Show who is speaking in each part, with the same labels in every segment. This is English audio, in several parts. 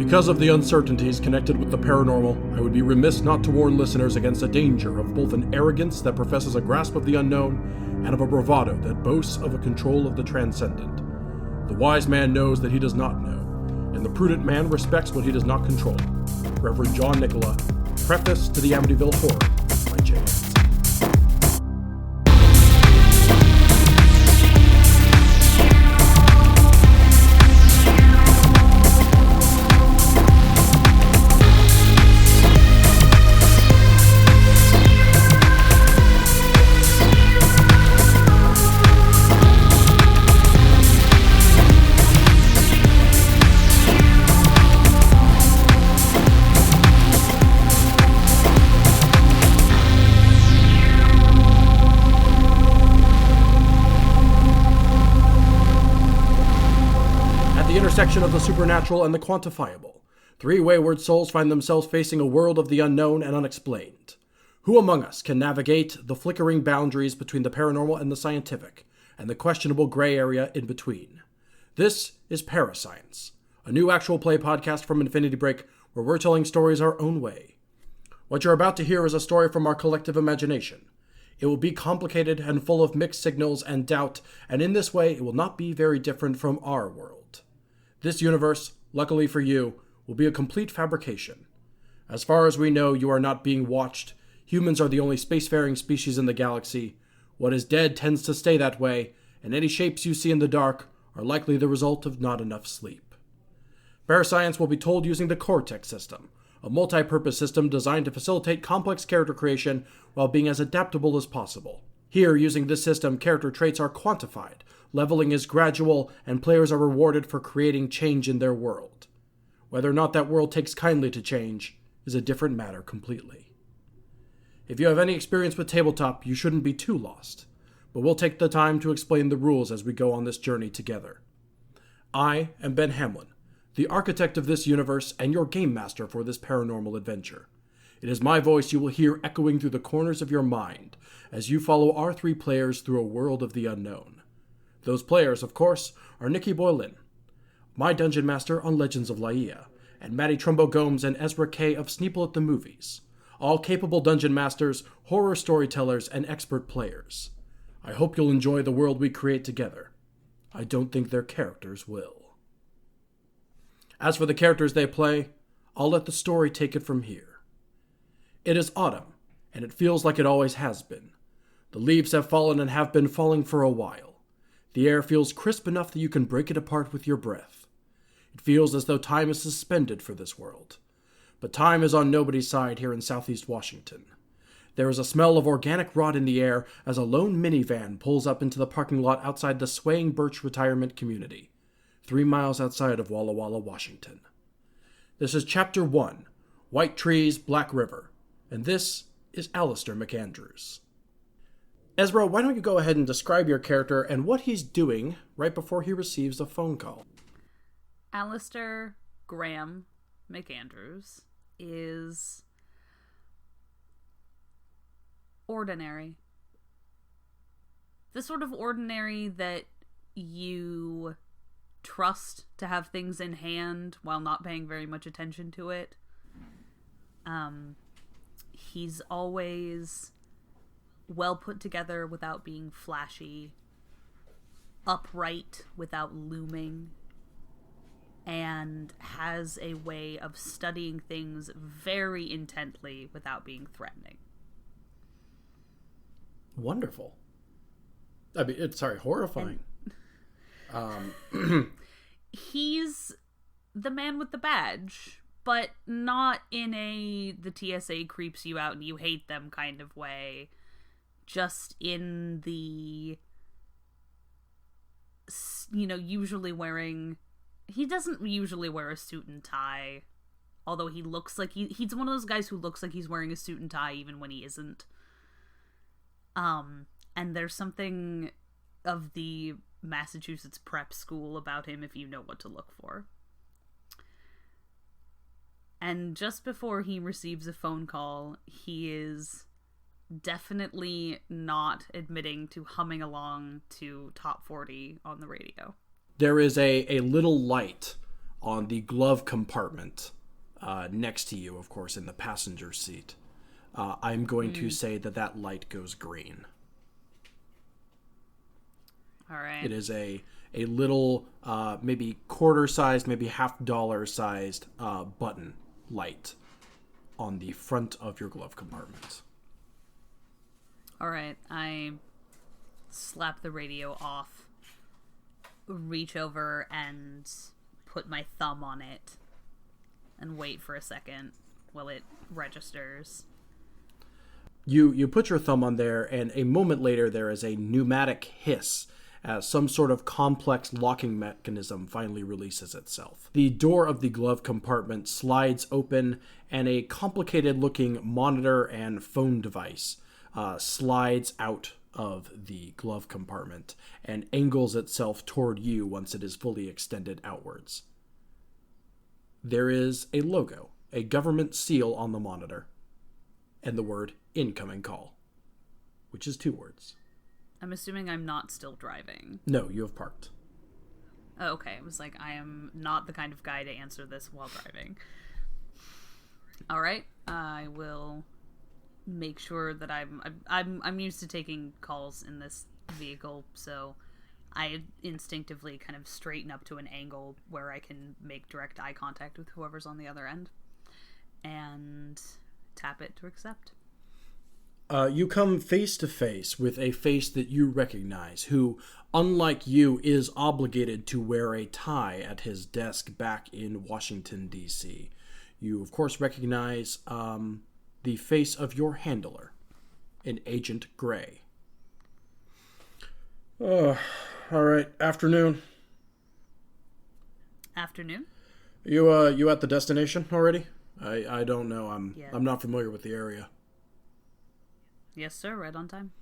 Speaker 1: Because of the uncertainties connected with the paranormal, I would be remiss not to warn listeners against the danger of both an arrogance that professes a grasp of the unknown and of a bravado that boasts of a control of the transcendent. The wise man knows that he does not know, and the prudent man respects what he does not control. Reverend John Nicola, Preface to the Amityville Horror by J.S. Section of the supernatural and the quantifiable, three wayward souls find themselves facing a world of the unknown and unexplained. Who among us can navigate the flickering boundaries between the paranormal and the scientific, and the questionable gray area in between? This is ParaScience, a new actual play podcast from Infinity Break, where we're telling stories our own way. What you're about to hear is a story from our collective imagination. It will be complicated and full of mixed signals and doubt, and in this way it will not be very different from our world. This universe, luckily for you, will be a complete fabrication. As far as we know, you are not being watched. Humans are the only spacefaring species in the galaxy. What is dead tends to stay that way, and any shapes you see in the dark are likely the result of not enough sleep. ParaScience will be told using the Cortex system, a multi-purpose system designed to facilitate complex character creation while being as adaptable as possible. Here, using this system, character traits are quantified, leveling is gradual, and players are rewarded for creating change in their world. Whether or not that world takes kindly to change is a different matter completely. If you have any experience with tabletop, you shouldn't be too lost, but we'll take the time to explain the rules as we go on this journey together. I am Ben Hamlin, the architect of this universe and your game master for this paranormal adventure. It is my voice you will hear echoing through the corners of your mind as you follow our three players through a world of the unknown. Those players, of course, are Nikki Boylan, my dungeon master on Legends of Laia, and Matty Trumbo-Gomes and Ezra Kaye of Sneeple at the Movies, all capable dungeon masters, horror storytellers, and expert players. I hope you'll enjoy the world we create together. I don't think their characters will. As for the characters they play, I'll let the story take it from here. It is autumn, and it feels like it always has been. The leaves have fallen and have been falling for a while. The air feels crisp enough that you can break it apart with your breath. It feels as though time is suspended for this world. But time is on nobody's side here in southeast Washington. There is a smell of organic rot in the air as a lone minivan pulls up into the parking lot outside the Swaying Birch Retirement Community, 3 miles outside of Walla Walla, Washington. This is Chapter 1, White Trees, Black River, and this is Alister McAndrews. Ezra, why don't you go ahead and describe your character and what he's doing right before he receives a phone call?
Speaker 2: Alister Graham McAndrews is ordinary. The sort of ordinary that you trust to have things in hand while not paying very much attention to it. He's always well put together without being flashy, upright without looming, and has a way of studying things very intently without being threatening.
Speaker 1: Wonderful. I mean, horrifying.
Speaker 2: He's the man with the badge, but not in the TSA creeps you out and you hate them kind of way. Just in the, usually wearing... He doesn't usually wear a suit and tie, although he looks like he's one of those guys who looks like he's wearing a suit and tie even when he isn't. And there's something of the Massachusetts prep school about him if you know what to look for. And just before he receives a phone call, he is definitely not admitting to humming along to Top 40 on the radio.
Speaker 1: There is a little light on the glove compartment next to you, of course, in the passenger seat. I'm going to say that light goes green.
Speaker 2: All right.
Speaker 1: It is a little, maybe quarter-sized, maybe $half-sized button light on the front of your glove compartment.
Speaker 2: All right. I slap the radio off, reach over and put my thumb on it, and wait for a second while it registers.
Speaker 1: You put your thumb on there, and a moment later there is a pneumatic hiss as some sort of complex locking mechanism finally releases itself. The door of the glove compartment slides open, and a complicated-looking monitor and phone device slides out of the glove compartment and angles itself toward you once it is fully extended outwards. There is a logo, a government seal on the monitor, and the word incoming call, which is 2 words.
Speaker 2: I'm assuming I'm not still driving.
Speaker 1: No, you have parked.
Speaker 2: Oh, okay. I was like, I am not the kind of guy to answer this while driving. All right. I will make sure that I'm used to taking calls in this vehicle, so I instinctively kind of straighten up to an angle where I can make direct eye contact with whoever's on the other end and tap it to accept.
Speaker 1: You come face to face with a face that you recognize, who, unlike you, is obligated to wear a tie at his desk back in Washington, D.C. You, of course, recognize the face of your handler, an Agent Gray. All right. Afternoon.
Speaker 2: Afternoon?
Speaker 1: You at the destination already? I don't know. I'm not familiar with the area.
Speaker 2: Yes, sir. Right on time.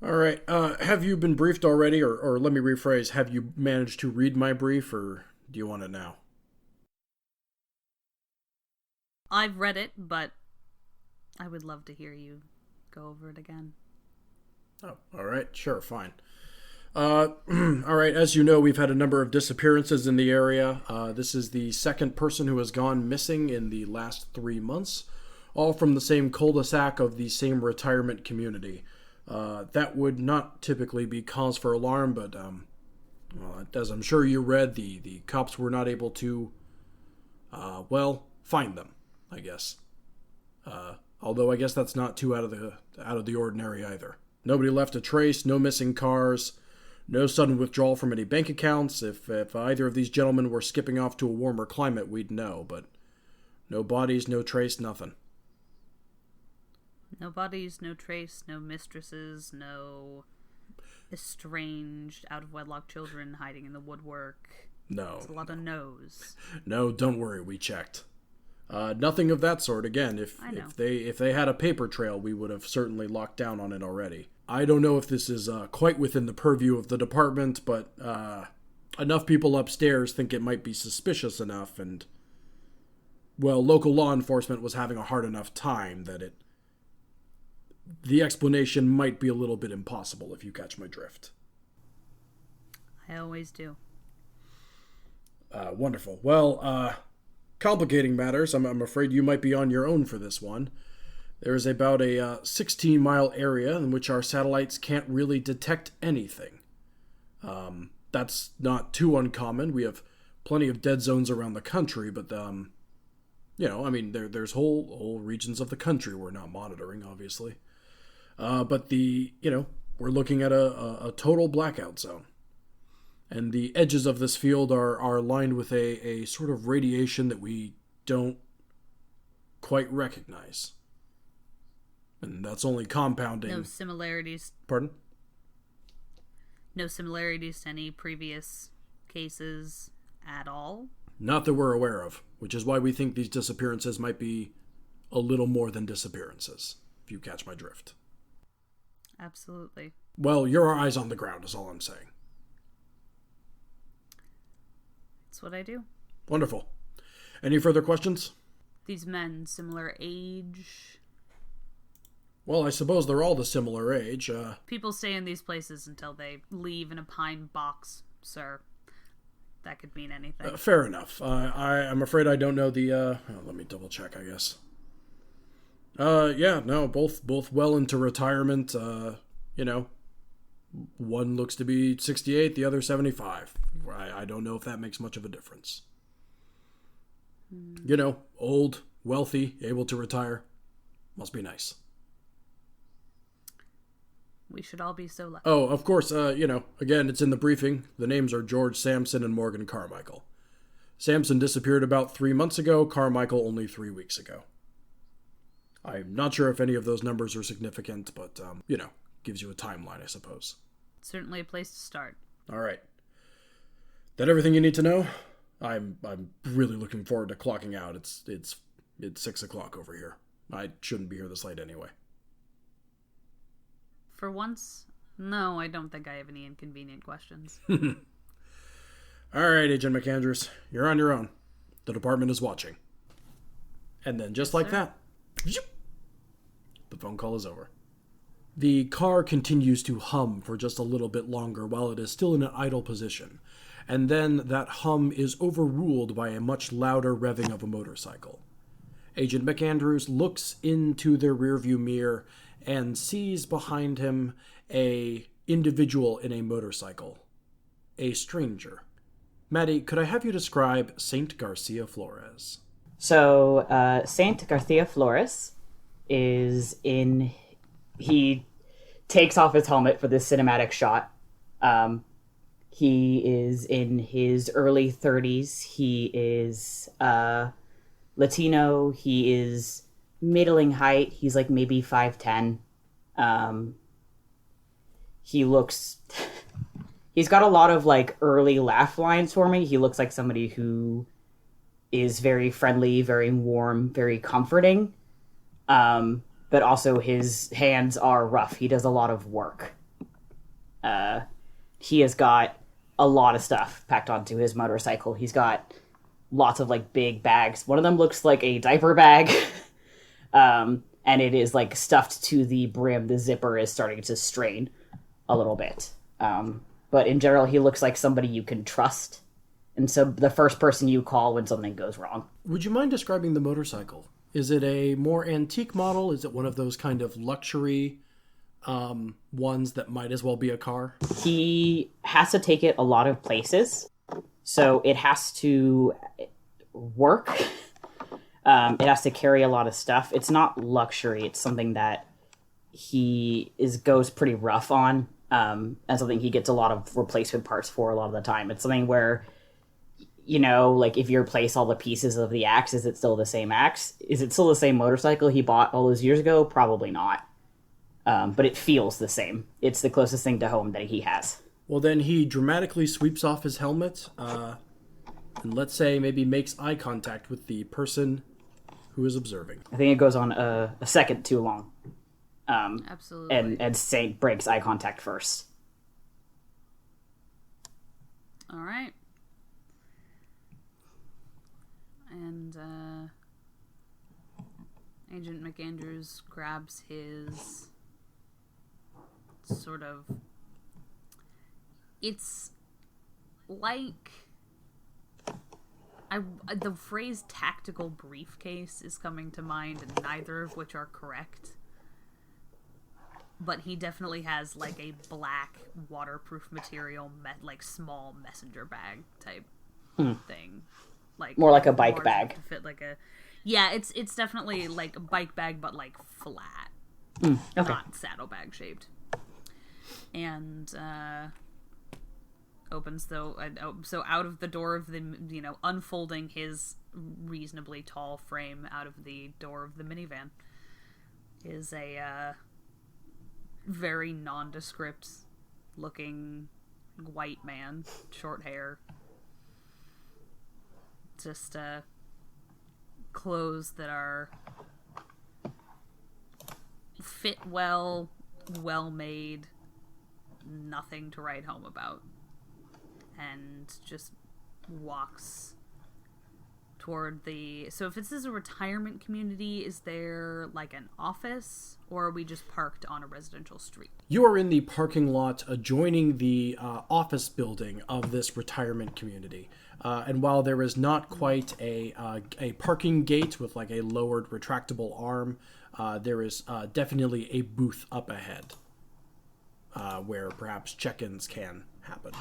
Speaker 1: All right. Have you been briefed already, or let me rephrase, have you managed to read my brief, or do you want it now?
Speaker 2: I've read it, but I would love to hear you go over it again.
Speaker 1: Oh, all right. Sure, fine. All right. As you know, we've had a number of disappearances in the area. This is the second person who has gone missing in the last 3 months, all from the same cul-de-sac of the same retirement community. That would not typically be cause for alarm, but as I'm sure you read, the cops were not able to, find them, I guess. Although I guess that's not too out of the ordinary either. Nobody left a trace, no missing cars, no sudden withdrawal from any bank accounts. If either of these gentlemen were skipping off to a warmer climate, we'd know, but no bodies, no trace, nothing.
Speaker 2: No bodies, no trace, no mistresses, no estranged, out-of-wedlock children hiding in the woodwork.
Speaker 1: No.
Speaker 2: It's a lot of no's.
Speaker 1: No, don't worry, we checked. Nothing of that sort. Again, if they had a paper trail, we would have certainly locked down on it already. I don't know if this is quite within the purview of the department, but enough people upstairs think it might be suspicious enough, and, well, local law enforcement was having a hard enough time that the explanation might be a little bit impossible, if you catch my drift.
Speaker 2: I always do.
Speaker 1: Wonderful. Well, complicating matters, I'm afraid you might be on your own for this one. There is about a 16-mile area in which our satellites can't really detect anything. That's not too uncommon. We have plenty of dead zones around the country, but, there's whole regions of the country we're not monitoring, obviously. But we're looking at a total blackout zone. And the edges of this field are lined with a sort of radiation that we don't quite recognize. And that's only compounding.
Speaker 2: No similarities.
Speaker 1: Pardon?
Speaker 2: No similarities to any previous cases at all?
Speaker 1: Not that we're aware of, which is why we think these disappearances might be a little more than disappearances, if you catch my drift.
Speaker 2: Absolutely.
Speaker 1: Well, you're our eyes on the ground is all I'm saying.
Speaker 2: That's what I do.
Speaker 1: Wonderful. Any further questions?
Speaker 2: These men, similar age?
Speaker 1: Well, I suppose they're all the similar age.
Speaker 2: People stay in these places until they leave in a pine box, sir. that could mean anything.
Speaker 1: Fair enough. I'm afraid I don't know the, let me double check, I guess. Yeah, no, both well into retirement. One looks to be 68, the other 75. I don't know if that makes much of a difference. Old, wealthy, able to retire. Must be nice.
Speaker 2: We should all be so lucky.
Speaker 1: Oh, of course, again, it's in the briefing. The names are George Sampson and Morgan Carmichael. Sampson disappeared about 3 months ago, Carmichael only 3 weeks ago. I'm not sure if any of those numbers are significant, but, gives you a timeline, I suppose.
Speaker 2: Certainly a place to start.
Speaker 1: All right. That everything you need to know? I'm really looking forward to clocking out. It's 6 o'clock over here. I shouldn't be here this late anyway.
Speaker 2: For once, no, I don't think I have any inconvenient questions.
Speaker 1: All right, Agent McAndrews, you're on your own. The department is watching. And then just like that, the phone call is over. The car continues to hum for just a little bit longer while it is still in an idle position, and then that hum is overruled by a much louder revving of a motorcycle. Agent McAndrews looks into their rearview mirror and sees behind him a individual in a motorcycle. A stranger. Matty, could I have you describe Saint Garcia Flores?
Speaker 3: So, Saint Garcia Flores is in... He takes off his helmet for this cinematic shot. He is in his early 30s. He is Latino. He is middling height. He's like maybe 5'10". He looks... He's got a lot of like early laugh lines for me. He looks like somebody who is very friendly, very warm, very comforting. But also his hands are rough. He does a lot of work. He has got a lot of stuff packed onto his motorcycle. He's got lots of like big bags. One of them looks like a diaper bag. And it is like stuffed to the brim. The zipper is starting to strain a little bit. But in general, he looks like somebody you can trust. And so the first person you call when something goes wrong.
Speaker 1: Would you mind describing the motorcycle? Is it a more antique model? Is it one of those kind of luxury ones that might as well be a car?
Speaker 3: He has to take it a lot of places. So it has to work. It has to carry a lot of stuff. It's not luxury. It's something that he goes pretty rough on. And something he gets a lot of replacement parts for a lot of the time. It's something where, like if you replace all the pieces of the axe, is it still the same axe? Is it still the same motorcycle he bought all those years ago? Probably not. But it feels the same. It's the closest thing to home that he has.
Speaker 1: Well, then he dramatically sweeps off his helmet, and let's say maybe makes eye contact with the person who is observing.
Speaker 3: I think it goes on a second too long.
Speaker 2: Absolutely.
Speaker 3: And Saint breaks eye contact first.
Speaker 2: All right. And Agent McAndrews grabs his sort of... It's like... the phrase tactical briefcase is coming to mind, and neither of which are correct. But he definitely has like a black waterproof material, like small messenger bag type thing. Like
Speaker 3: more like a bike bag.
Speaker 2: To fit like a, yeah, it's definitely like a bike bag, but like flat,
Speaker 3: okay.
Speaker 2: not saddlebag shaped. And opens so out of the door of the unfolding his reasonably tall frame out of the door of the minivan is a very nondescript looking white man, short hair, just clothes that are fit well made, nothing to write home about, and just walks toward so if this is a retirement community, is there like an office, or are we just parked on a residential street?
Speaker 1: You are in the parking lot adjoining the office building of this retirement community. And while there is not quite a parking gate with like a lowered retractable arm, there is definitely a booth up ahead where perhaps check-ins can happen.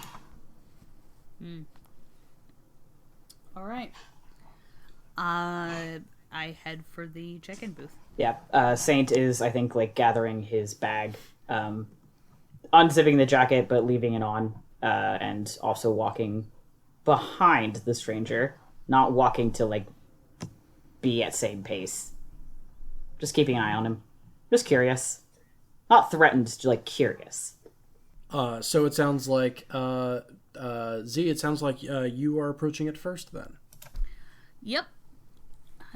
Speaker 2: All right. I head for the check-in booth.
Speaker 3: Yeah, Saint is, I think, like gathering his bag, unzipping the jacket but leaving it on, and also walking behind the stranger, not walking to like be at same pace. Just keeping an eye on him. Just curious. Not threatened, just like curious.
Speaker 1: So it sounds like, Z, it sounds like you are approaching it first then.
Speaker 2: Yep.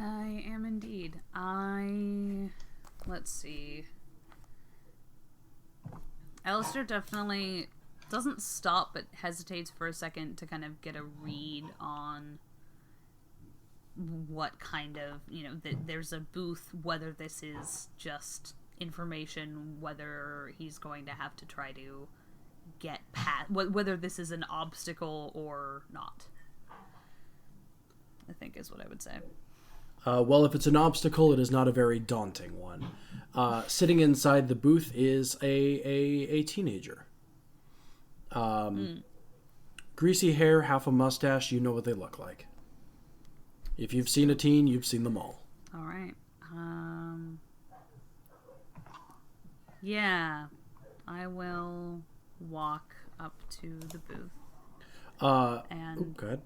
Speaker 2: I am indeed. Let's see. Alistair definitely doesn't stop, but hesitates for a second to kind of get a read on what kind of, there's a booth, whether this is just information, whether he's going to have to try to get past, whether this is an obstacle or not, I think is what I would say.
Speaker 1: Well, if it's an obstacle, it is not a very daunting one. Sitting inside the booth is a teenager. Greasy hair, half a mustache, you know what they look like. If you've seen a teen, you've seen them all.
Speaker 2: All right. Yeah, I will walk up to the booth. And
Speaker 1: go ahead.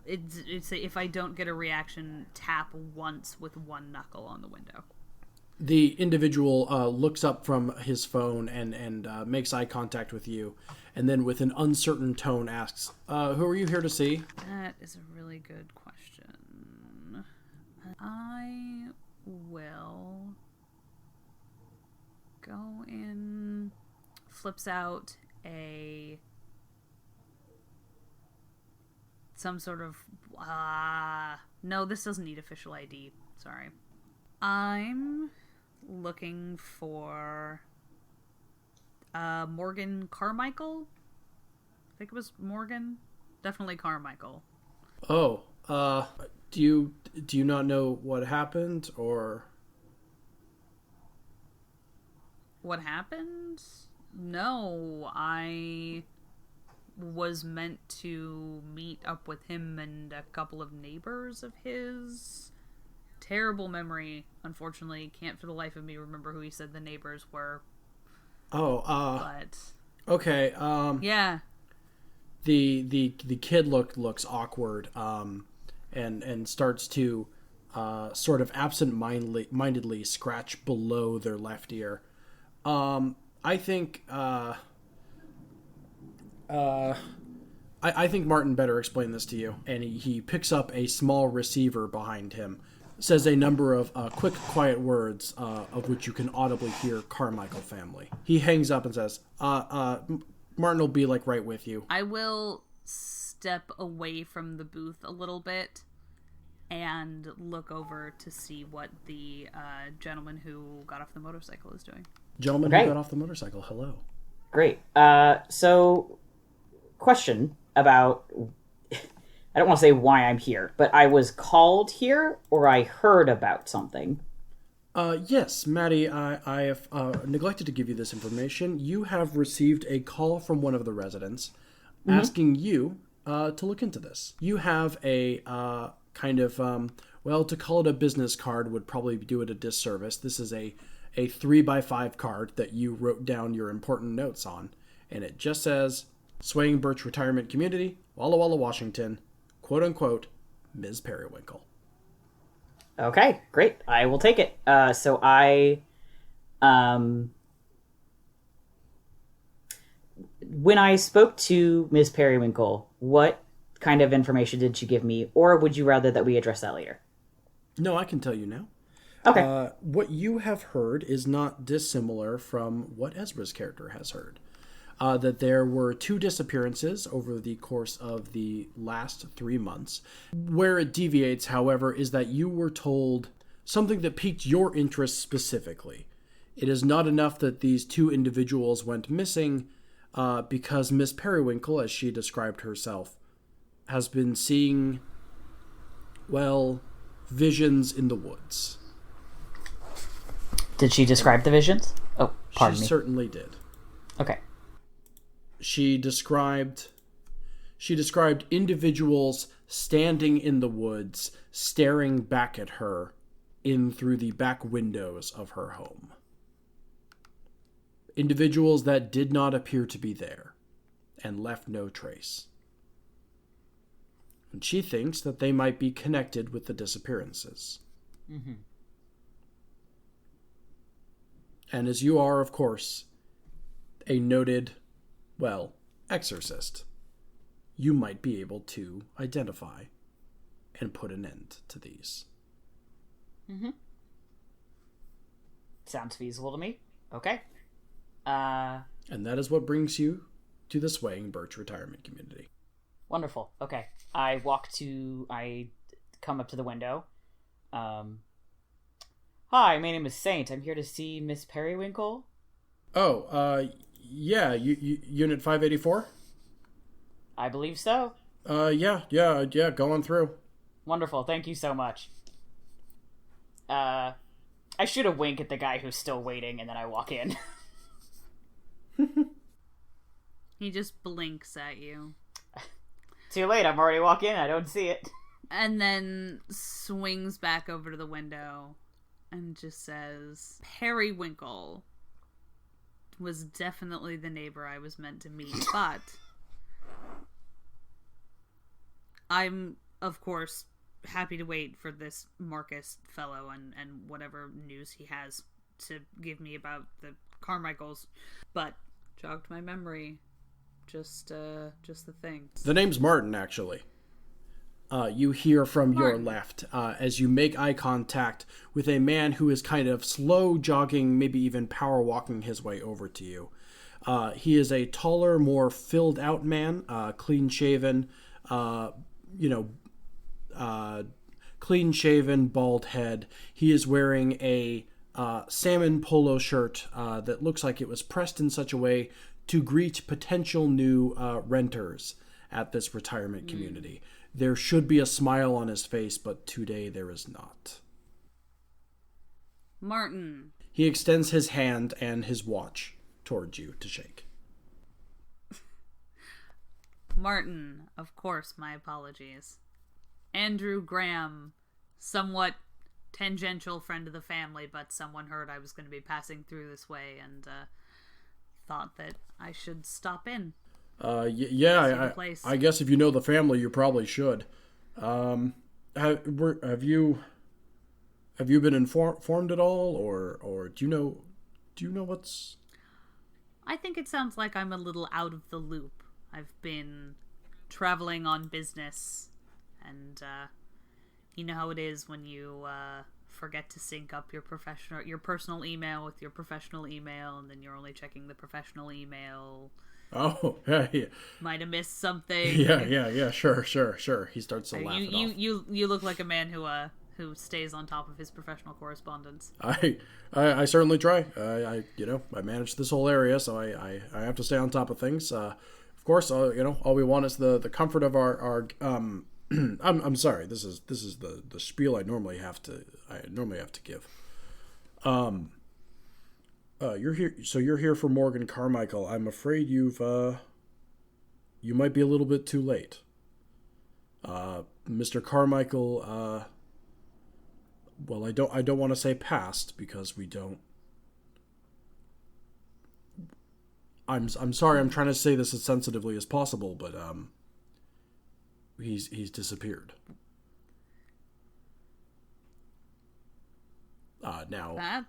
Speaker 2: It's if I don't get a reaction, tap once with one knuckle on the window.
Speaker 1: The individual looks up from his phone and makes eye contact with you, and then with an uncertain tone asks, who are you here to see?
Speaker 2: That is a really good question. I will go in, flips out some sort of, no, this doesn't need official ID. Sorry. I'm looking for Morgan Carmichael. I think it was Morgan. Definitely Carmichael.
Speaker 1: Oh, do you not know what happened, or?
Speaker 2: What happened? No, I was meant to meet up with him and a couple of neighbors of his. Terrible memory, unfortunately. Can't for the life of me remember who he said the neighbors were.
Speaker 1: But okay.
Speaker 2: Yeah.
Speaker 1: The kid looks awkward, and starts to sort of absent-mindedly scratch below their left ear. I think I think Martin better explain this to you. And he picks up a small receiver behind him, says a number of quick, quiet words, of which you can audibly hear Carmichael family. He hangs up and says, Martin will be like right with you.
Speaker 2: I will step away from the booth a little bit and look over to see what the gentleman who got off the motorcycle is doing.
Speaker 1: Gentleman who got off the motorcycle, hello.
Speaker 3: Great. So, question about... I don't want to say why I'm here, but I was called here, or I heard about something.
Speaker 1: Yes, Matty, I have neglected to give you this information. You have received a call from one of the residents asking you to look into this. You have a kind of, to call it a business card would probably do it a disservice. This is a 3x5 card that you wrote down your important notes on, and it just says, Swaying Birch Retirement Community, Walla Walla, Washington, quote-unquote, Ms. Periwinkle.
Speaker 3: Okay, great. I will take it. So I... when I spoke to Ms. Periwinkle, what kind of information did she give me, or would you rather that we address that later?
Speaker 1: No, I can tell you now.
Speaker 3: Okay.
Speaker 1: What you have heard is not dissimilar from what Ezra's character has heard. that there were 2 disappearances over the course of the last 3 months. Where it deviates, however, is that you were told something that piqued your interest specifically. It is not enough that these 2 individuals went missing, because Miss Periwinkle, as she described herself, has been seeing, well, visions in the woods.
Speaker 3: Did she describe the visions? Oh, pardon me.
Speaker 1: She certainly did.
Speaker 3: Okay.
Speaker 1: She described individuals standing in the woods, staring back at her in through the back windows of her home. Individuals that did not appear to be there and left no trace. And she thinks that they might be connected with the disappearances.
Speaker 3: Mm-hmm.
Speaker 1: And as you are, of course, a noted, well, exorcist, you might be able to identify and put an end to these.
Speaker 3: Mm-hmm. Sounds feasible to me. Okay.
Speaker 1: And that is what brings you to the Swaying Birch Retirement Community.
Speaker 3: Wonderful. Okay. I come up to the window. Hi, my name is Saint. I'm here to see Miss Periwinkle.
Speaker 1: Oh, yeah, Unit 584?
Speaker 3: I believe so.
Speaker 1: Yeah, go on through.
Speaker 3: Wonderful. Thank you so much. I shoot a wink at the guy who's still waiting, and then I walk in.
Speaker 2: He just blinks at you.
Speaker 3: Too late, I'm already walking in, I don't see it.
Speaker 2: And then swings back over to the window and just says, Periwinkle was definitely the neighbor I was meant to meet, but I'm, of course, happy to wait for this Marcus fellow and whatever news he has to give me about the Carmichaels, but jogged my memory. Just the thing.
Speaker 1: The name's Martin, actually. You hear from
Speaker 2: Martin.
Speaker 1: your left as you make eye contact with a man who is kind of slow jogging, maybe even power walking his way over to you. He is a taller, more filled out man, clean shaven, clean shaven, bald head. He is wearing a salmon polo shirt that looks like it was pressed in such a way to greet potential new renters at this retirement community. There should be a smile on his face, but today there is not.
Speaker 2: Martin.
Speaker 1: He extends his hand and his watch towards you to shake.
Speaker 2: Martin, of course, my apologies. Andrew Graham, somewhat tangential friend of the family, but someone heard I was going to be passing through this way and thought that I should stop in.
Speaker 1: I guess if you know the family, you probably should. Have you been informed at all, or do you know what's?
Speaker 2: I think it sounds like I'm a little out of the loop. I've been traveling on business, and you know how it is when you forget to sync up your personal email with your professional email, and then you're only checking the professional email.
Speaker 1: Oh, yeah.
Speaker 2: Might have missed something.
Speaker 1: Yeah. Sure. He starts to laugh.
Speaker 2: You look like a man who stays on top of his professional correspondence.
Speaker 1: I certainly try. I manage this whole area, so I have to stay on top of things. Of course, all we want is the comfort of our I'm sorry. This is the spiel I normally have to give. You're here. So you're here for Morgan Carmichael. I'm afraid you might be a little bit too late. Mr. Carmichael. Well, I don't want to say passed because we don't. I'm sorry. I'm trying to say this as sensitively as possible, but he's disappeared. Now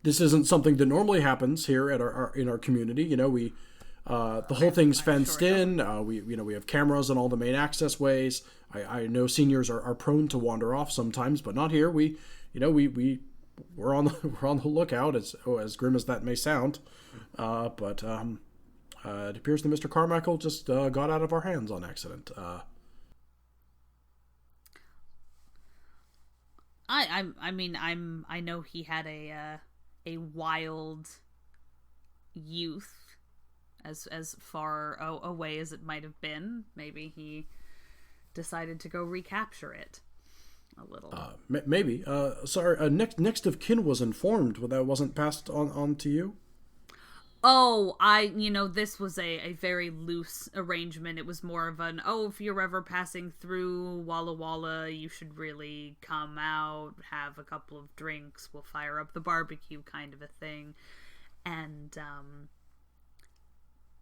Speaker 1: this isn't something that normally happens here at in our community. We the whole thing's fenced in. We have cameras on all the main access ways. I know seniors are prone to wander off sometimes, but not here. We're on the lookout, as grim as that may sound. But It appears that Mr. Carmichael just got out of our hands on accident.
Speaker 2: I know he had a wild youth, as far away as it might have been. Maybe he decided to go recapture it a little.
Speaker 1: Maybe. Sorry. Next of kin was informed, but that wasn't passed on to you.
Speaker 2: Oh, this was a very loose arrangement. It was more of an, if you're ever passing through Walla Walla, you should really come out, have a couple of drinks, we'll fire up the barbecue kind of a thing. And,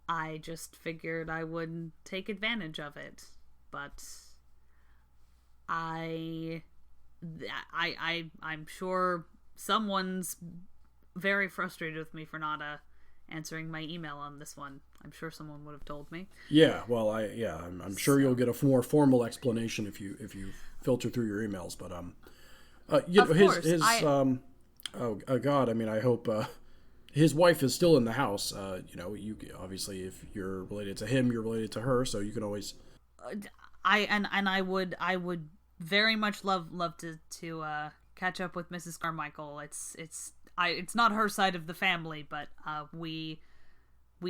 Speaker 2: I just figured I would take advantage of it. But I'm sure someone's very frustrated with me for not, answering my email on this one. I'm sure someone would have told me.
Speaker 1: Yeah, well, I'm sure you'll get a more formal explanation if you filter through your emails. But God, I mean, I hope his wife is still in the house. You obviously, if you're related to him, you're related to her, so you can always.
Speaker 2: I would very much love to catch up with Mrs. Carmichael. It's not her side of the family, but we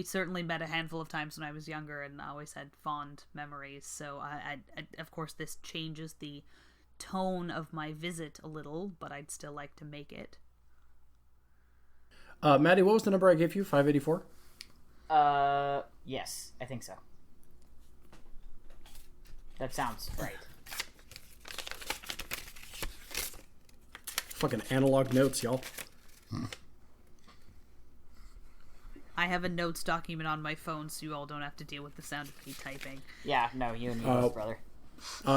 Speaker 2: certainly met a handful of times when I was younger, and I always had fond memories. So I of course, this changes the tone of my visit a little, but I'd still like to make it.
Speaker 1: Matty, what was the number I gave you? 584?
Speaker 3: Yes, I think so. That sounds right.
Speaker 1: Fucking analog notes, y'all.
Speaker 2: I have a notes document on my phone, so you all don't have to deal with the sound of me typing.
Speaker 3: Yeah, no, you and me both, brother.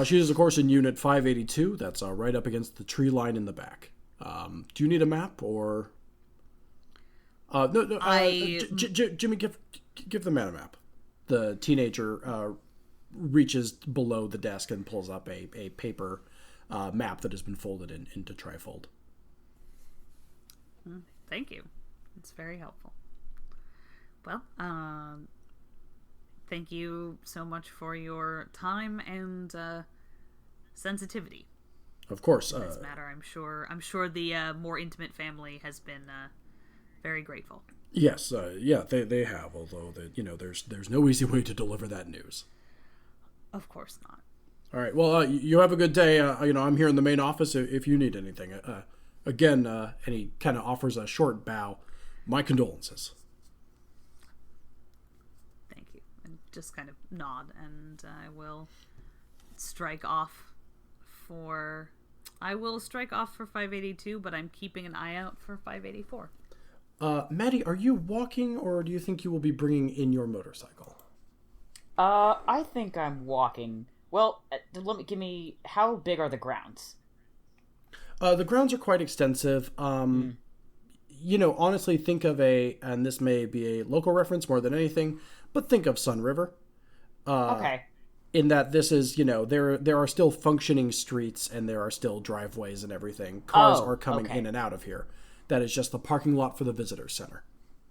Speaker 1: She is, of course, in Unit 582. That's right up against the tree line in the back. Do you need a map, or... No. Jimmy, give the man a map. The teenager reaches below the desk and pulls up a paper map that has been folded into trifold.
Speaker 2: Thank you. It's very helpful. Well, thank you so much for your time and sensitivity.
Speaker 1: Of course.
Speaker 2: In this matter, I'm sure the more intimate family has been very grateful.
Speaker 1: Yes, they have. Although there's no easy way to deliver that news.
Speaker 2: Of course not.
Speaker 1: All right. Well, you have a good day. I'm here in the main office if you need anything. Again, and he kind of offers a short bow. My condolences.
Speaker 2: Thank you. And just kind of nod, and I will strike off for 582, but I'm keeping an eye out for 584.
Speaker 1: Matty, are you walking, or do you think you will be bringing in your motorcycle?
Speaker 3: I think I'm walking. Well, how big are the grounds?
Speaker 1: The grounds are quite extensive. Honestly, think of and this may be a local reference more than anything, but think of Sun River.
Speaker 3: Okay.
Speaker 1: In that this is, there are still functioning streets and there are still driveways and everything. Cars are coming in and out of here. That is just the parking lot for the visitor center.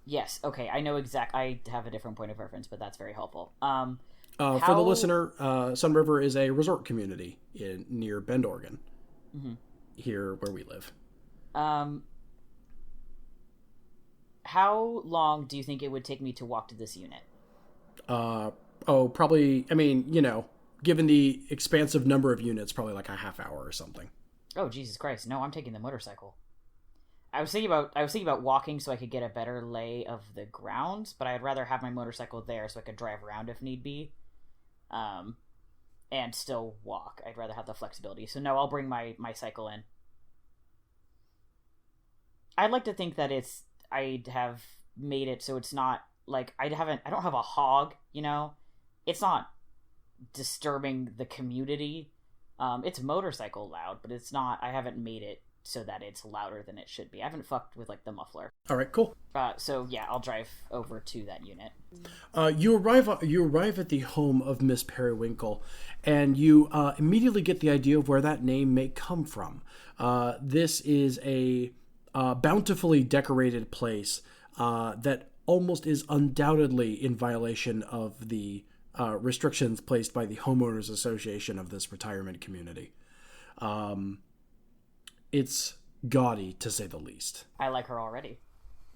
Speaker 3: Yes. Okay. I know I have a different point of reference, but that's very helpful.
Speaker 1: For the listener, Sun River is a resort community near Bend, Oregon. Mm-hmm. Here where we live.
Speaker 3: How long do you think it would take me to walk to this unit?
Speaker 1: Probably, given the expansive number of units, probably like a half hour or something.
Speaker 3: Oh, Jesus Christ. No, I'm taking the motorcycle. I was thinking about walking so I could get a better lay of the grounds, but I'd rather have my motorcycle there so I could drive around if need be. And still walk. I'd rather have the flexibility. So no, I'll bring my cycle in. I'd like to think that I'd have made it so it's not like I don't have a hog, It's not disturbing the community. It's motorcycle loud, but it's not, I haven't made it so that it's louder than it should be. I haven't fucked with the muffler.
Speaker 1: All right, cool.
Speaker 3: So yeah, I'll drive over to that unit.
Speaker 1: You arrive at the home of Miss Periwinkle, and you immediately get the idea of where that name may come from. This is a bountifully decorated place that almost is undoubtedly in violation of the restrictions placed by the homeowners association of this retirement community. It's gaudy, to say the least.
Speaker 3: I like her already.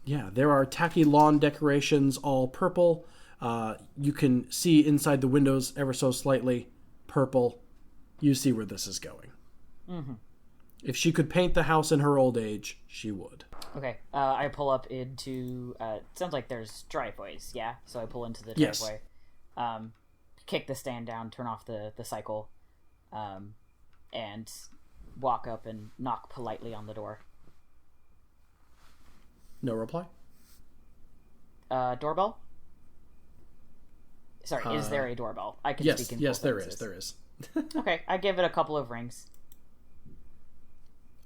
Speaker 1: Yeah, there are tacky lawn decorations, all purple. You can see inside the windows ever so slightly, purple. You see where this is going.
Speaker 3: Mm-hmm.
Speaker 1: If she could paint the house in her old age, she would.
Speaker 3: Okay, I pull up into, it sounds like there's driveways, yeah? So I pull into the driveway, kick the stand down, turn off the cycle, and walk up and knock politely on the door.
Speaker 1: No reply?
Speaker 3: Doorbell? Sorry, is there a doorbell? I can speak in
Speaker 1: Yes,
Speaker 3: both
Speaker 1: there
Speaker 3: sentences.
Speaker 1: is. There is.
Speaker 3: Okay, I give it a couple of rings.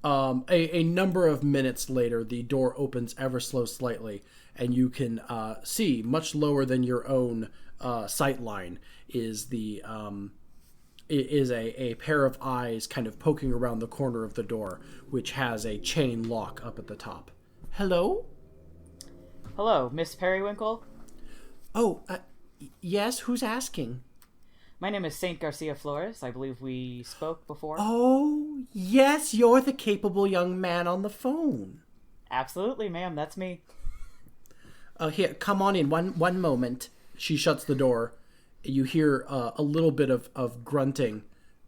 Speaker 1: A number of minutes later, the door opens ever so slightly, and you can see, much lower than your own sight line, is a pair of eyes kind of poking around the corner of the door, which has a chain lock up at the top. Hello?
Speaker 3: Hello, Miss Periwinkle?
Speaker 1: Oh, yes, who's asking?
Speaker 3: My name is Saint Garcia Flores. I believe we spoke before.
Speaker 1: Oh, yes, you're the capable young man on the phone.
Speaker 3: Absolutely, ma'am, that's me.
Speaker 1: Here, come on in, one moment. She shuts the door. You hear a little bit of grunting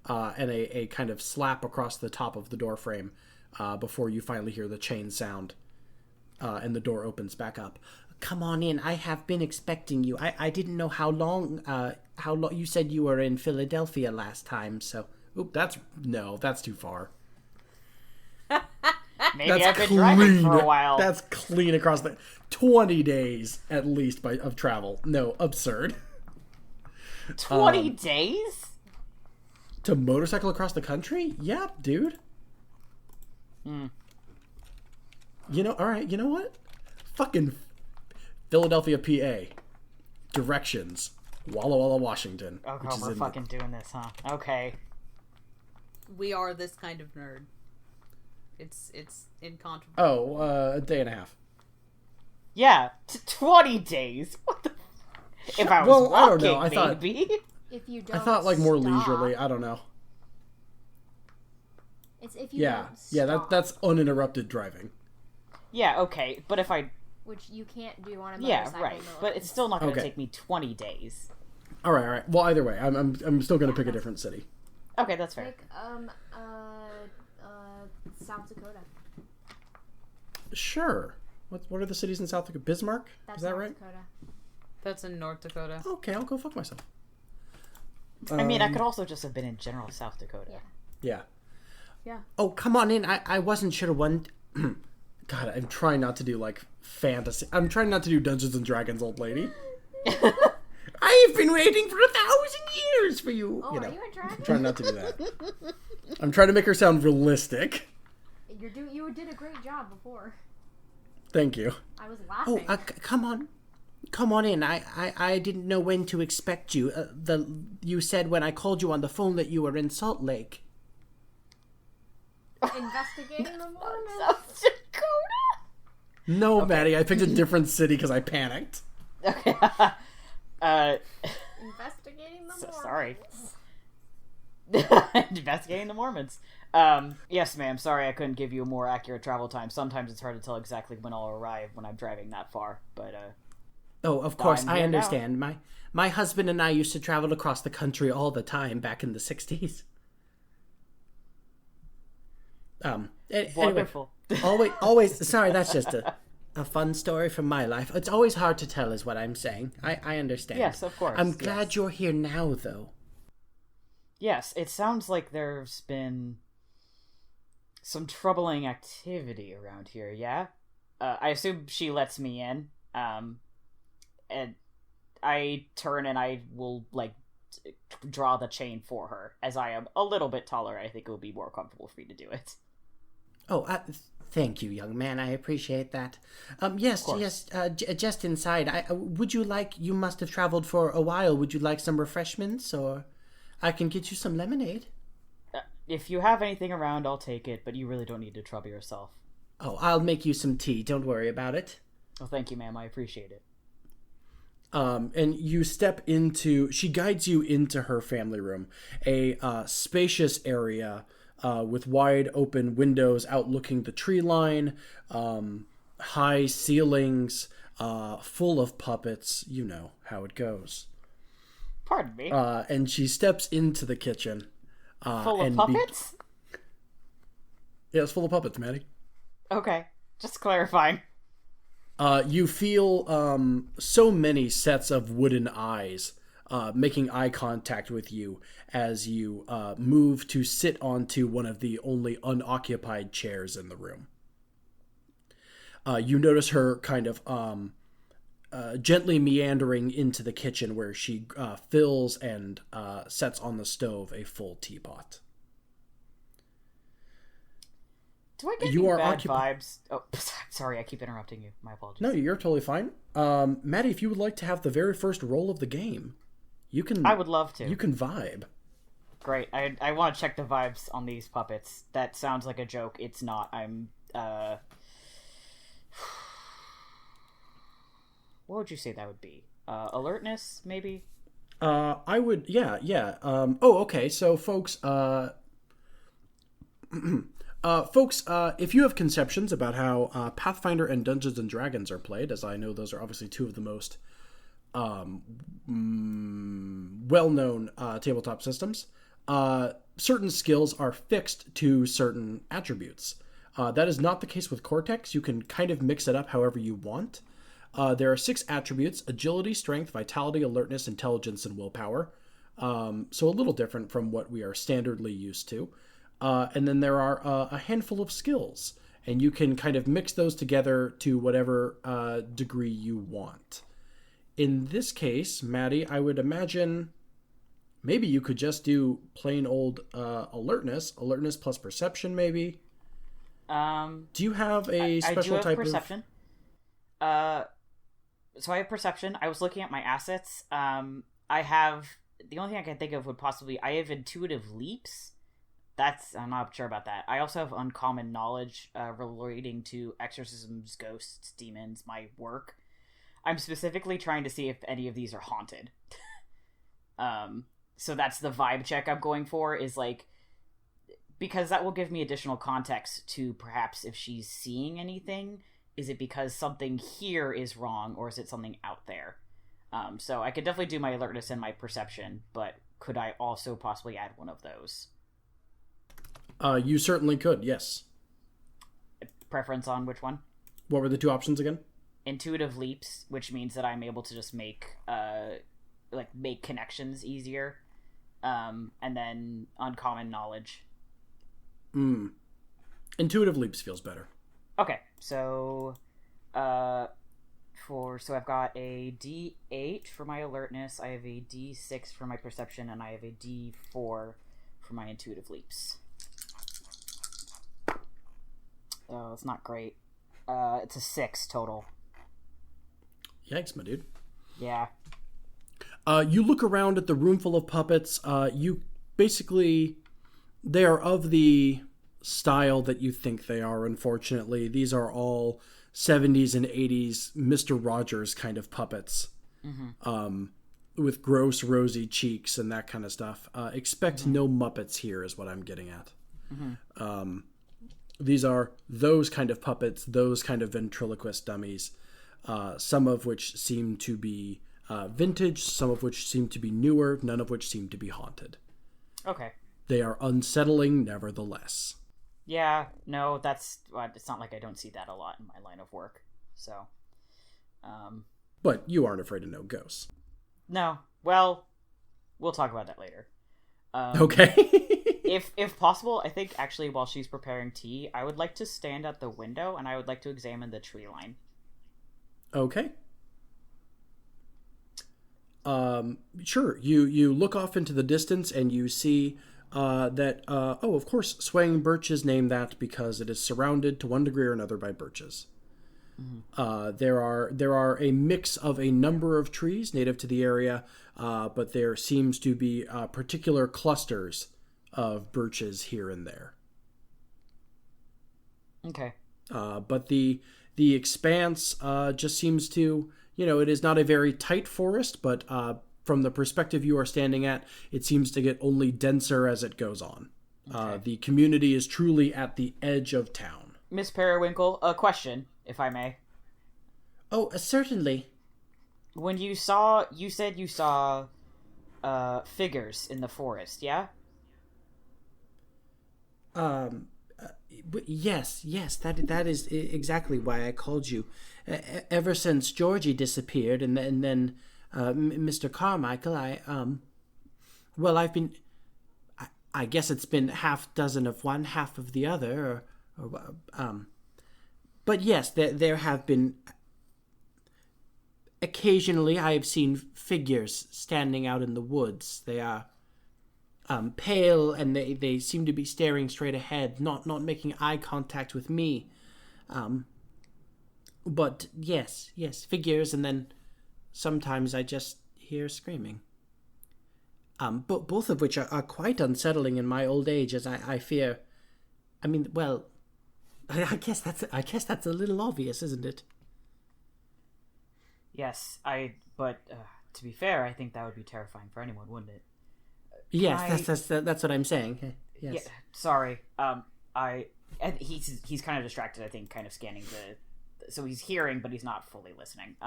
Speaker 1: and a kind of slap across the top of the door frame before you finally hear the chain sound and the door opens back up. Come on in. I have been expecting you. I didn't know how long you said you were in Philadelphia last time, so... Oop, that's too far.
Speaker 3: Maybe I've been driving for a while.
Speaker 1: That's clean across the... 20 days, at least, of travel. No, absurd.
Speaker 3: 20 days?
Speaker 1: To motorcycle across the country? Yeah, dude. Alright, you know what? Fucking Philadelphia, PA. Directions. Walla Walla, Washington.
Speaker 3: Oh, God, we're fucking doing this, huh? Okay.
Speaker 2: We are this kind of nerd. It's incontrovertible.
Speaker 1: Oh, a day and a half.
Speaker 3: Yeah, 20 days. What the... If I was walking,
Speaker 1: I don't know. I thought,
Speaker 3: maybe.
Speaker 4: If you don't
Speaker 1: I thought like more
Speaker 4: stop,
Speaker 1: leisurely. I don't know.
Speaker 4: It's if you don't
Speaker 1: Yeah,
Speaker 4: stop,
Speaker 1: that's uninterrupted driving.
Speaker 3: Yeah, okay, but if I...
Speaker 4: which you can't do on a
Speaker 3: Yeah,
Speaker 4: motorcycle.
Speaker 3: right,
Speaker 4: no
Speaker 3: but it's still not going to
Speaker 1: Okay.
Speaker 3: take me 20 days.
Speaker 1: All right. Well, either way, I'm still going to pick a different city.
Speaker 3: Okay, that's fair.
Speaker 4: Pick, South Dakota.
Speaker 1: Sure. What are the cities in South Dakota? Bismarck?
Speaker 4: That's
Speaker 1: Is that
Speaker 4: North
Speaker 1: right?
Speaker 4: Dakota.
Speaker 2: That's in North Dakota.
Speaker 1: Okay, I'll go fuck myself.
Speaker 3: I mean, I could also just have been in general South Dakota.
Speaker 4: Yeah.
Speaker 1: Yeah. Oh, come on in. I wasn't sure when... God, I'm trying not to do, like, fantasy. I'm trying not to do Dungeons and Dragons, old lady. I've been waiting for 1,000 years for you.
Speaker 4: Oh,
Speaker 1: You know,
Speaker 4: are you a dragon?
Speaker 1: I'm trying not to do that. I'm trying to make her sound realistic.
Speaker 4: You did a great job before.
Speaker 1: Thank you.
Speaker 4: I was laughing.
Speaker 1: Come on in. I didn't know when to expect you. You said when I called you on the phone that you were in Salt Lake.
Speaker 4: Investigating the Mormons.
Speaker 3: South Dakota?
Speaker 1: No, Maddie, I picked a different city because I panicked.
Speaker 3: Okay.
Speaker 4: Investigating the Mormons.
Speaker 3: Sorry. Investigating the Mormons. Yes, ma'am. Sorry I couldn't give you a more accurate travel time. Sometimes it's hard to tell exactly when I'll arrive when I'm driving that far, but,
Speaker 1: Oh, of course,
Speaker 3: I'm
Speaker 1: I
Speaker 3: here
Speaker 1: understand. My husband and I used to travel across the country all the time back in the 60s. Anyway,
Speaker 3: wonderful.
Speaker 1: always, sorry, that's just a fun story from my life. It's always hard to tell is what I'm saying. I understand.
Speaker 3: Yes, of course.
Speaker 1: I'm glad
Speaker 3: yes.
Speaker 1: you're here now, though.
Speaker 3: Yes, it sounds like there's been some troubling activity around here, yeah? I assume she lets me in, and I turn and I will, like, draw the chain for her. As I am a little bit taller, I think it would be more comfortable for me to do it.
Speaker 1: Oh, thank you, young man. I appreciate that. Yes, just inside. Would you like, you must have traveled for a while. Would you like some refreshments, or I can get you some lemonade?
Speaker 3: If you have anything around, I'll take it, but you really don't need to trouble yourself.
Speaker 1: Oh, I'll make you some tea. Don't worry about it.
Speaker 3: Well, thank you, ma'am. I appreciate it.
Speaker 1: And you step into, she guides you into her family room, a spacious area with wide open windows outlooking the tree line, high ceilings, full of puppets. You know how it goes.
Speaker 3: Pardon me.
Speaker 1: And she steps into the kitchen.
Speaker 3: Full of puppets?
Speaker 1: Yeah, it's full of puppets, Matty.
Speaker 3: Okay, just clarifying.
Speaker 1: You feel so many sets of wooden eyes making eye contact with you as you move to sit onto one of the only unoccupied chairs in the room. You notice her kind of gently meandering into the kitchen where she fills and sets on the stove a full teapot.
Speaker 3: Do I get any bad vibes? Oh, sorry, I keep interrupting you. My apologies.
Speaker 1: No, you're totally fine. Matty, if you would like to have the very first roll of the game, you can...
Speaker 3: I would love to.
Speaker 1: You can vibe.
Speaker 3: Great. I want to check the vibes on these puppets. That sounds like a joke. It's not. I'm, What would you say that would be? Alertness, maybe?
Speaker 1: I would... Yeah. Okay, so folks... if you have conceptions about how Pathfinder and Dungeons and Dragons are played, as I know those are obviously two of the most well-known tabletop systems, certain skills are fixed to certain attributes. That is not the case with Cortex. You can kind of mix it up however you want. There are 6 attributes: agility, strength, vitality, alertness, intelligence, and willpower. So a little different from what we are standardly used to. And then there are a handful of skills, and you can kind of mix those together to whatever degree you want. In this case, Matty, I would imagine maybe you could just do plain old alertness plus perception, maybe. Do you have a special type of
Speaker 3: perception? So I have perception. I was looking at my assets. I have the only thing I can think of would possibly I have intuitive leaps. I'm not sure about that. I also have uncommon knowledge relating to exorcisms, ghosts, demons, my work. I'm specifically trying to see if any of these are haunted. So that's the vibe check I'm going for, is like, because that will give me additional context to perhaps if she's seeing anything. Is it because something here is wrong, or is it something out there? So I could definitely do my alertness and my perception, but could I also possibly add one of those?
Speaker 1: You certainly could, yes.
Speaker 3: Preference on which one?
Speaker 1: What were the 2 options again?
Speaker 3: Intuitive leaps, which means that I'm able to just make connections easier. And then uncommon knowledge.
Speaker 1: Intuitive leaps feels better.
Speaker 3: Okay, so I've got a D8 for my alertness, I have a D6 for my perception, and I have a D4 for my intuitive leaps. Oh, it's not great. It's a 6 total.
Speaker 1: Yikes, my dude.
Speaker 3: Yeah.
Speaker 1: You look around at the room full of puppets. You basically... They are of the style that you think they are, unfortunately. These are all 70s and 80s Mr. Rogers kind of puppets. Mm-hmm. With gross, rosy cheeks and that kind of stuff. Expect no Muppets here is what I'm getting at. Mm-hmm. These are those kind of puppets, those kind of ventriloquist dummies, some of which seem to be vintage, some of which seem to be newer, none of which seem to be haunted.
Speaker 3: Okay.
Speaker 1: They are unsettling, nevertheless.
Speaker 3: Yeah, no, it's not like I don't see that a lot in my line of work, so...
Speaker 1: But you aren't afraid of no ghosts.
Speaker 3: No. Well, we'll talk about that later.
Speaker 1: Okay.
Speaker 3: If possible, I think actually while she's preparing tea, I would like to stand at the window and I would like to examine the tree line.
Speaker 1: Okay. Sure. You look off into the distance and you see that, of course, Swaying Birch is named that because it is surrounded to one degree or another by birches. Mm-hmm. There are a mix of a number of trees native to the area, but there seems to be particular clusters of birches here and there.
Speaker 3: Okay.
Speaker 1: But the expanse just seems to, it is not a very tight forest, but from the perspective you are standing at, it seems to get only denser as it goes on. Okay. The community is truly at the edge of town.
Speaker 3: Miss Periwinkle, a question, if I may.
Speaker 1: Oh, certainly.
Speaker 3: When you said you saw figures in the forest, yeah?
Speaker 1: Yes, that is exactly why I called you. Ever since Georgie disappeared, and then Mr. Carmichael, I've been, I guess it's been half dozen of one, half of the other, but yes, there have been. Occasionally, I have seen figures standing out in the woods. They are pale, and they seem to be staring straight ahead, not making eye contact with me. But yes, figures, and then sometimes I just hear screaming. But both of which are quite unsettling in my old age, as I fear. I mean, well, I guess that's a little obvious, isn't it?
Speaker 3: Yes, but to be fair, I think that would be terrifying for anyone, wouldn't it?
Speaker 1: Yes, that's what I'm saying. Yes.
Speaker 3: Yeah, sorry. He's kind of distracted, I think, kind of scanning so he's hearing, but he's not fully listening.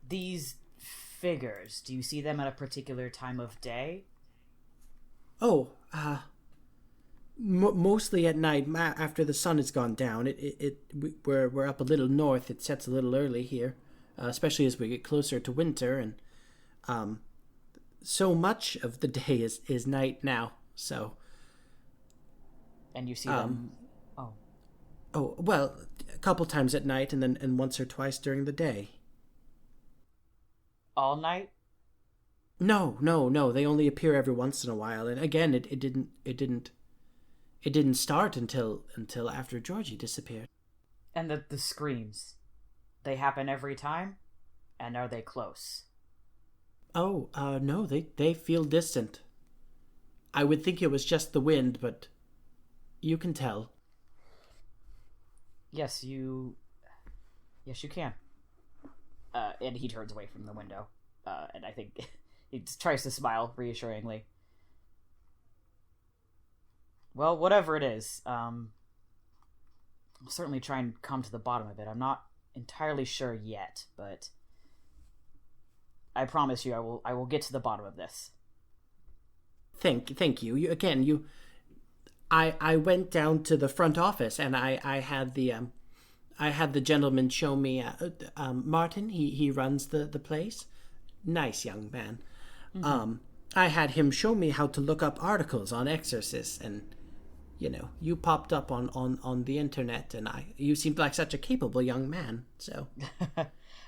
Speaker 3: These figures, do you see them at a particular time of day?
Speaker 1: Oh, mostly at night after the sun has gone down. We're up a little north. It sets a little early here, especially as we get closer to winter, and so much of the day is night now. So,
Speaker 3: and you see them.
Speaker 1: Oh well, a couple times at night, and once or twice during the day.
Speaker 3: All night?
Speaker 1: No. They only appear every once in a while, and again, it didn't start until after Georgie disappeared.
Speaker 3: And the screams, they happen every time? And are they close?
Speaker 1: Oh, no, they feel distant. I would think it was just the wind, but you can tell.
Speaker 3: Yes, you can. And he turns away from the window. And I think he tries to smile reassuringly. Well, whatever it is, I'll certainly try and come to the bottom of it. I'm not entirely sure yet, but I promise you I will get to the bottom of this.
Speaker 1: Thank you. I went down to the front office, and I had the gentleman show me Martin. He runs the place. Nice young man. Mm-hmm. I had him show me how to look up articles on exorcists, and you popped up on the internet, and you seemed like such a capable young man. So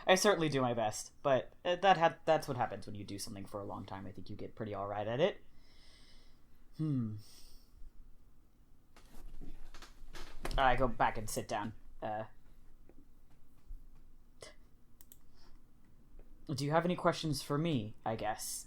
Speaker 3: I certainly do my best, but that's what happens when you do something for a long time. I think you get pretty all right at it. I go back and sit down. Do you have any questions for me, I guess?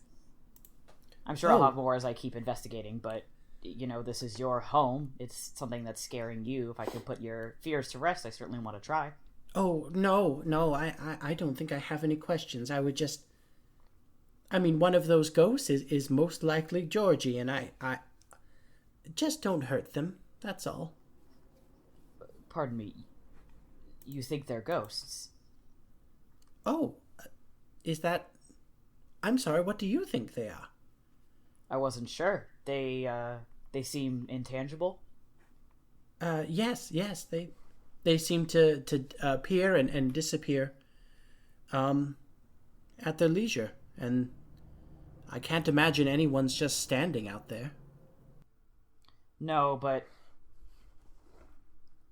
Speaker 3: I'm sure I'll have more as I keep investigating, but, this is your home. It's something that's scaring you. If I could put your fears to rest, I certainly want to try.
Speaker 1: Oh, no, I don't think I have any questions. I would just... one of those ghosts is most likely Georgie, and I just don't hurt them. That's all.
Speaker 3: Pardon me. You think they're ghosts?
Speaker 1: Oh, is that... I'm sorry, what do you think they are?
Speaker 3: I wasn't sure. They seem intangible?
Speaker 1: Yes, they seem to appear and disappear at their leisure, and I can't imagine anyone's just standing out there.
Speaker 3: No, but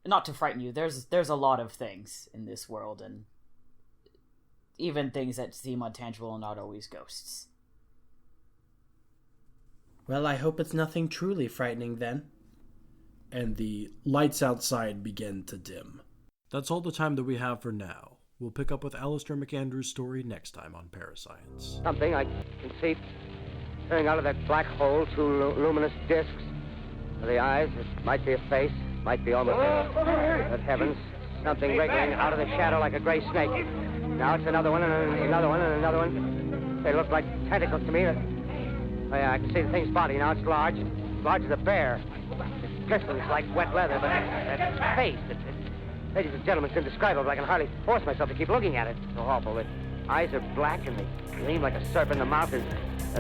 Speaker 3: not to frighten you, there's a lot of things in this world, and even things that seem untangible are not always ghosts.
Speaker 1: Well, I hope it's nothing truly frightening then. And the lights outside begin to dim. That's all the time that we have for now. We'll pick up with Alister McAndrews' story next time on ParaScience.
Speaker 5: Something I can see turning out of that black hole, two luminous discs. For the eyes, it might be a face, might be almost... But heavens, something wriggling out of the shadow like a gray snake. Now it's another one, and another one, and another one. They look like tentacles to me. Oh, yeah, I can see the thing's body now. It's large. As large as a bear. It glistens like wet leather, but that face, ladies and gentlemen, it's indescribable. I can hardly force myself to keep looking at it. It's so awful. The eyes are black, and they gleam like a serpent. The mouth is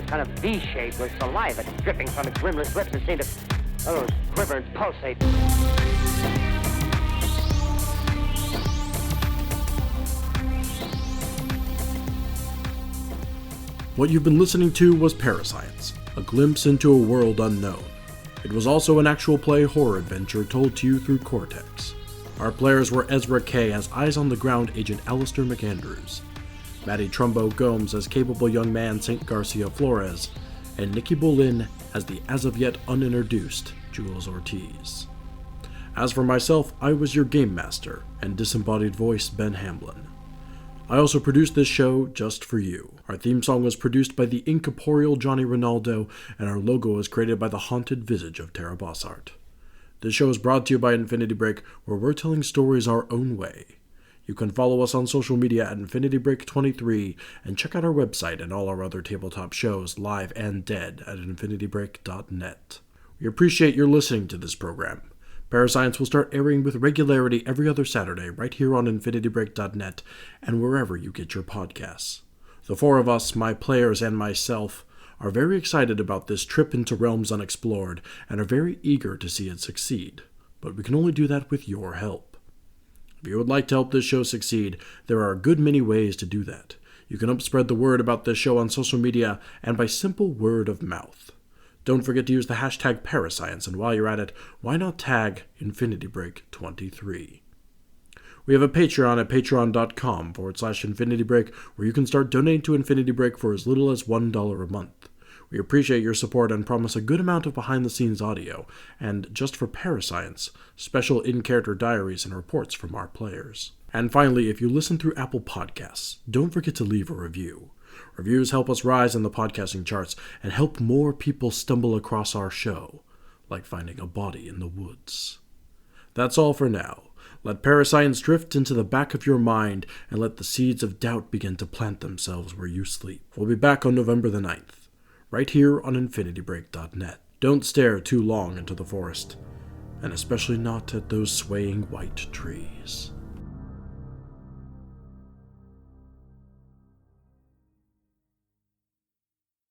Speaker 5: kind of V-shaped with saliva dripping from its rimless lips that seem to, quiver and pulsate.
Speaker 1: What you've been listening to was Parascience, a glimpse into a world unknown. It was also an actual play horror adventure told to you through Cortex. Our players were Ezra Kaye as eyes-on-the-ground agent Alister McAndrews, Matty Trumbo-Gomes as capable young man St. Garcia Flores, and Nikki Boylan as the as-of-yet unintroduced Jules Ortiz. As for myself, I was your game master and disembodied voice Ben Hamlin. I also produced this show just for you. Our theme song was produced by the incorporeal Johnny Rinaldo, and our logo was created by the haunted visage of Terra Bosart. This show is brought to you by Infinity Break, where we're telling stories our own way. You can follow us on social media at InfinityBreak23, and check out our website and all our other tabletop shows, live and dead, at InfinityBreak.net. We appreciate your listening to this program. Parascience will start airing with regularity every other Saturday right here on InfinityBreak.net and wherever you get your podcasts. The four of us, my players and myself, are very excited about this trip into realms unexplored and are very eager to see it succeed, but we can only do that with your help. If you would like to help this show succeed, there are a good many ways to do that. You can help spread the word about this show on social media and by simple word of mouth. Don't forget to use the hashtag Parascience, and while you're at it, why not tag InfinityBreak23? We have a Patreon at patreon.com/InfinityBreak, where you can start donating to Infinity Break for as little as $1 a month. We appreciate your support and promise a good amount of behind-the-scenes audio, and just for Parascience, special in-character diaries and reports from our players. And finally, if you listen through Apple Podcasts, don't forget to leave a review. Reviews help us rise in the podcasting charts and help more people stumble across our show, like finding a body in the woods. That's all for now. Let Parascience drift into the back of your mind and let the seeds of doubt begin to plant themselves where you sleep. We'll be back on November the 9th, right here on InfinityBreak.net. Don't stare too long into the forest, and especially not at those swaying white trees.